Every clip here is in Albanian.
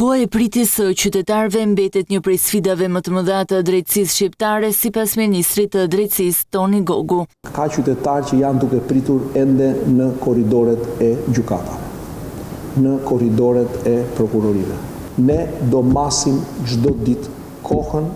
Koha e pritjes së qytetarëve mbetet një prej sfidave më të mëdha të drejtësisë shqiptare, sipas ministrit të drejtësisë Toni Gogu. Ka qytetarë që janë duke pritur ende në korridoret e gjykatave, në korridoret e prokurorive. Ne do masim çdo ditë kohën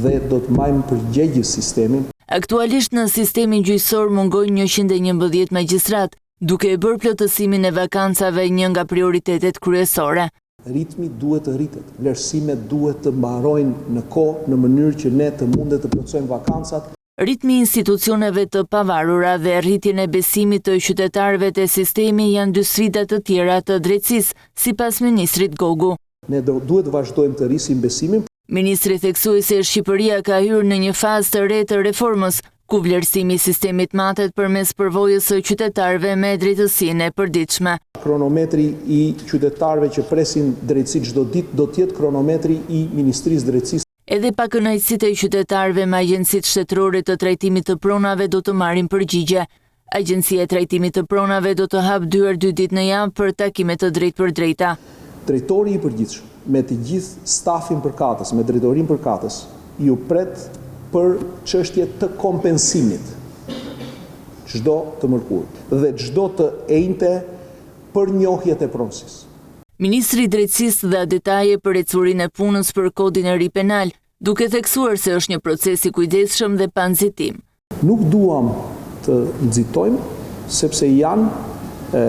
dhe do të marrim përgjegjës sistemin. Aktualisht në sistemin gjyqësor mungojnë 111 magjistrat, duke e bërë plotësimin e vakancave një nga prioritetet kryesore. Ritmi duhet të rritet, vlerësimet duhet të mbarojnë në kohë në mënyrë që ne të mundet të plotësojmë vakancat. Ritmi i institucioneve të pavarura dhe rritjen e besimit të qytetarëve te sistemi janë dy sfida të tjera të drejtësisë, sipas ministrit Gogu. Ne duhet të vazhdojmë të rrisim besimin. Ministri theksoi se Shqipëria ka hyrë në një fazë të re të reformës, ku vlerësimi i sistemit matet përmes përvojës së qytetarëve me drejtësinë e përditshme. Kronometri i qytetarëve që presin drejtësi çdo ditë do të jetë kronometri i Ministrisë Drejtësisë. Edhe pakënaqësitë e qytetarëve me Agjencitë Shtetërore të Trajtimit të Pronave do të marrin përgjigje. Agjencia e Trajtimit të Pronave do të hapë dyert 2 ditë në javë për takime të drejtpërdrejta. Drejtori i përgjithshëm me të gjithë stafin përkatës, me drejtorinë përkatës, ju pret për çështje të kompensimit çdo të mërkurë dhe çdo të enjte për njohjet e pronësisë. Ministri i Drejtësisë dha detaje për ecurinë e punës për kodin e ri penal, duke theksuar se është një proces i kujdesshëm dhe pa nxitim. Nuk duam të nxitojmë sepse janë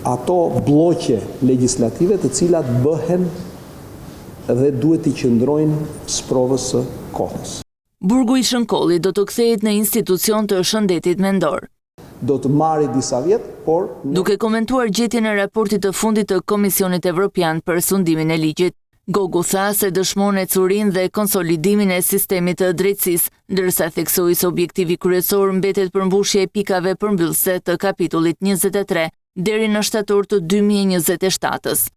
ato blloqe legjislative të cilat bëhen dhe duhet i qëndrojnë sprovës së kohës. Burgu i Shënkollit do të kthehet në institucion të shëndetit mendor. Do të marrë disa vjet, por... Duke komentuar gjetjen e raportit të fundit të Komisionit Evropian për sundimin e ligjit, Gogu tha se dëshmon ecurinë dhe konsolidimin e sistemit të drejtësisë, ndërsa theksoi se objektivi kryesor mbetet përmbushja e pikave përmbyllëse të kapitullit 23 deri në shtator të 2027-s.